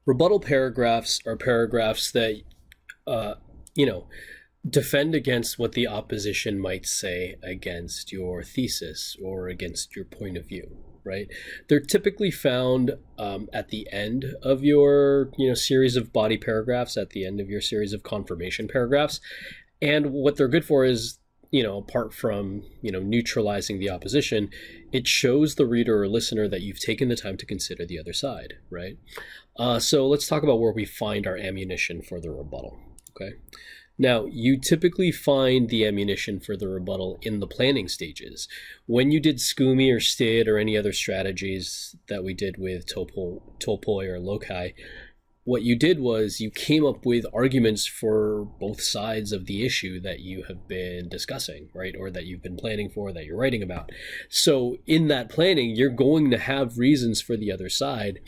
Rebuttal paragraphs are paragraphs that, uh, you know, defend against what the opposition might say against your thesis or against your point of view, right? They're typically found at the end of your, series of body paragraphs, at the end of your series of confirmation paragraphs. And what they're good for is, apart from, neutralizing the opposition, it shows the reader or listener that you've taken the time to consider the other side, right? So let's talk about where we find our ammunition for the rebuttal, okay? Now, you typically find the ammunition for the rebuttal in the planning stages. When you did SCUMI or STID or any other strategies that we did with topoi or loci, what you did was you came up with arguments for both sides of the issue that you have been discussing, right? Or that you've been planning for, that you're writing about. So in that planning, you're going to have reasons for the other side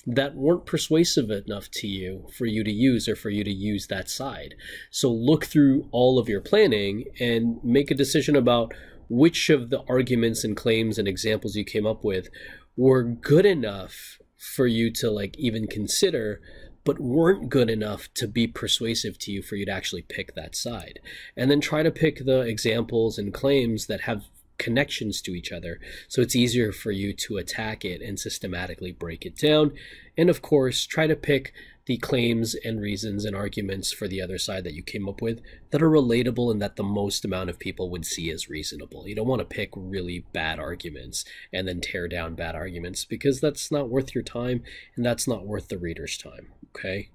that weren't persuasive enough to you for you to use or for you to use that side. So look through all of your planning and make a decision about which of the arguments and claims and examples you came up with were good enough for you to even consider, but weren't good enough to be persuasive to you for you to actually pick that side. And then try to pick the examples and claims that have connections to each other, so it's easier for you to attack it and systematically break it down. And of course, try to pick the claims and reasons and arguments for the other side that you came up with that are relatable and that the most amount of people would see as reasonable. You don't want to pick really bad arguments and then tear down bad arguments, because that's not worth your time and that's not worth the reader's time, okay?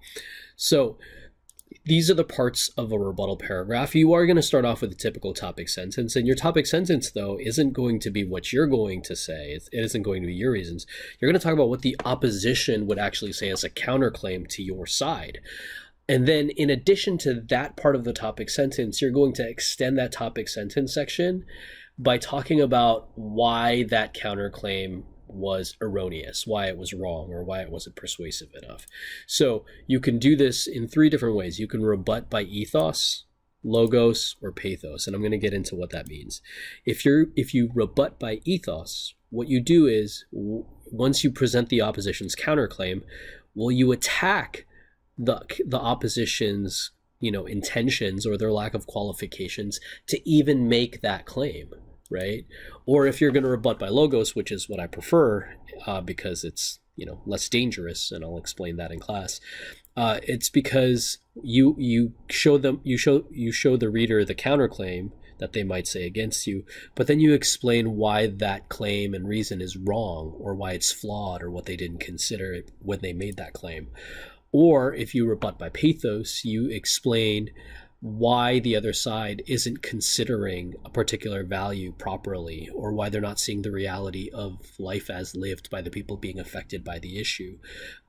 So these are the parts of a rebuttal paragraph. You are going to start off with a typical topic sentence, and your topic sentence, though, isn't going to be what you're going to say. It isn't going to be your reasons. You're going to talk about what the opposition would actually say as a counterclaim to your side. And then in addition to that part of the topic sentence, you're going to extend that topic sentence section by talking about why that counterclaim was erroneous, why it was wrong, or why it wasn't persuasive enough. So you can do this in three different ways. You can rebut by ethos, logos, or pathos, and I'm going to get into what that means. If you rebut by ethos, what you do is, once you present the opposition's counterclaim, you attack the opposition's intentions or their lack of qualifications to even make that claim, right? Or if you're going to rebut by logos, which is what I prefer, because it's less dangerous, and I'll explain that in class. It's because you show the reader the counterclaim that they might say against you, but then you explain why that claim and reason is wrong, or why it's flawed, or what they didn't consider when they made that claim. Or if you rebut by pathos, you explain why the other side isn't considering a particular value properly, or why they're not seeing the reality of life as lived by the people being affected by the issue,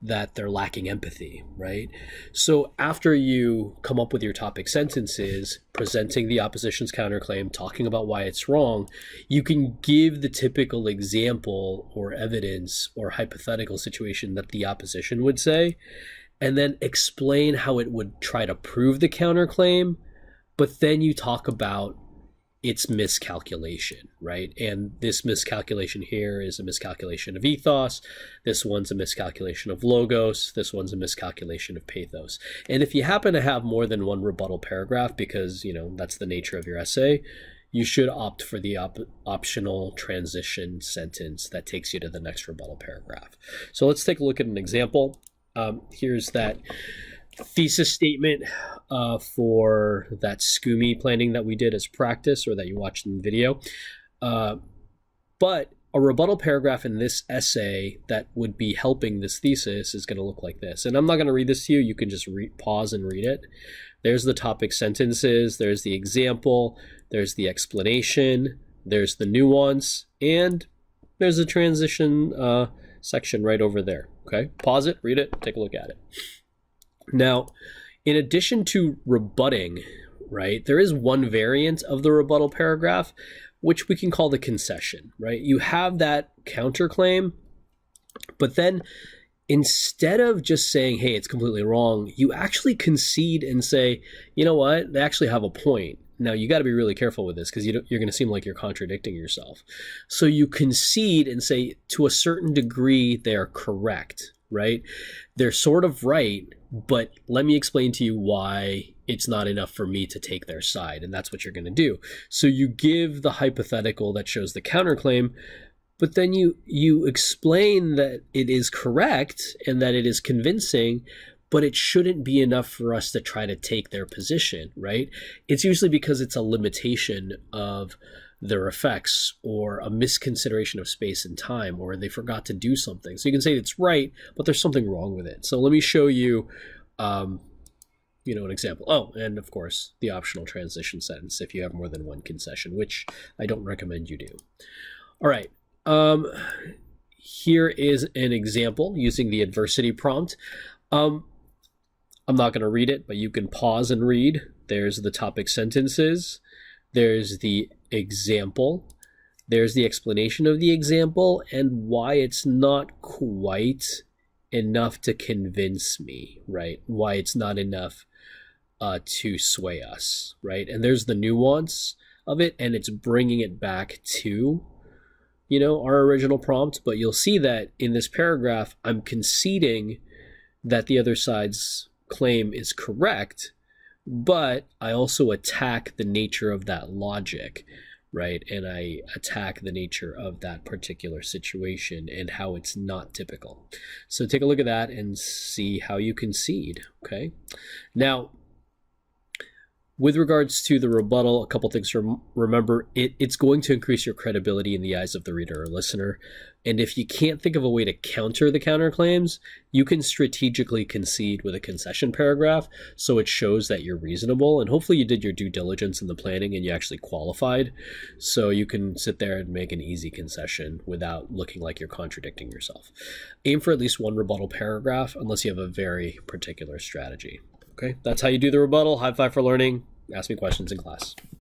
that they're lacking empathy, right? So after you come up with your topic sentences, presenting the opposition's counterclaim, talking about why it's wrong, you can give the typical example or evidence or hypothetical situation that the opposition would say, and then explain how it would try to prove the counterclaim, but then you talk about its miscalculation, right? And this miscalculation here is a miscalculation of ethos. This one's a miscalculation of logos. This one's a miscalculation of pathos. And if you happen to have more than one rebuttal paragraph, because, that's the nature of your essay, you should opt for the optional transition sentence that takes you to the next rebuttal paragraph. So let's take a look at an example. Here's that thesis statement for that SCUMI planning that we did as practice, or that you watched in the video. But a rebuttal paragraph in this essay that would be helping this thesis is going to look like this. And I'm not going to read this to you. You can just pause and read it. There's the topic sentences. There's the example. There's the explanation. There's the nuance. And there's a transition section right over there. Okay, pause it, read it, take a look at it. Now, in addition to rebutting, right, there is one variant of the rebuttal paragraph, which we can call the concession, right? You have that counterclaim, but then instead of just saying, hey, it's completely wrong, you actually concede and say, you know what, they actually have a point. Now, you got to be really careful with this, because you're going to seem like you're contradicting yourself. So you concede and say, to a certain degree, they are correct, right? They're sort of right, but let me explain to you why it's not enough for me to take their side. And that's what you're going to do. So you give the hypothetical that shows the counterclaim, but then you explain that it is correct and that it is convincing, but it shouldn't be enough for us to try to take their position, right? It's usually because it's a limitation of their effects or a misconsideration of space and time, or they forgot to do something. So you can say it's right, but there's something wrong with it. So let me show you, an example. Oh, and of course, the optional transition sentence if you have more than one concession, which I don't recommend you do. All right. Here is an example using the adversity prompt. I'm not going to read it, but you can pause and read. There's the topic sentences. There's the example. There's the explanation of the example and why it's not quite enough to convince me, right? Why it's not enough to sway us, right? And there's the nuance of it, and it's bringing it back to our original prompt. But you'll see that in this paragraph, I'm conceding that the other side's claim is correct, but I also attack the nature of that logic, right? And I attack the nature of that particular situation and how it's not typical. So take a look at that and see how you concede, okay? Now, with regards to the rebuttal, a couple things to remember. It's going to increase your credibility in the eyes of the reader or listener. And if you can't think of a way to counter the counterclaims, you can strategically concede with a concession paragraph so it shows that you're reasonable. And hopefully you did your due diligence in the planning and you actually qualified. So you can sit there and make an easy concession without looking like you're contradicting yourself. Aim for at least one rebuttal paragraph unless you have a very particular strategy. Okay, that's how you do the rebuttal. High five for learning. Ask me questions in class.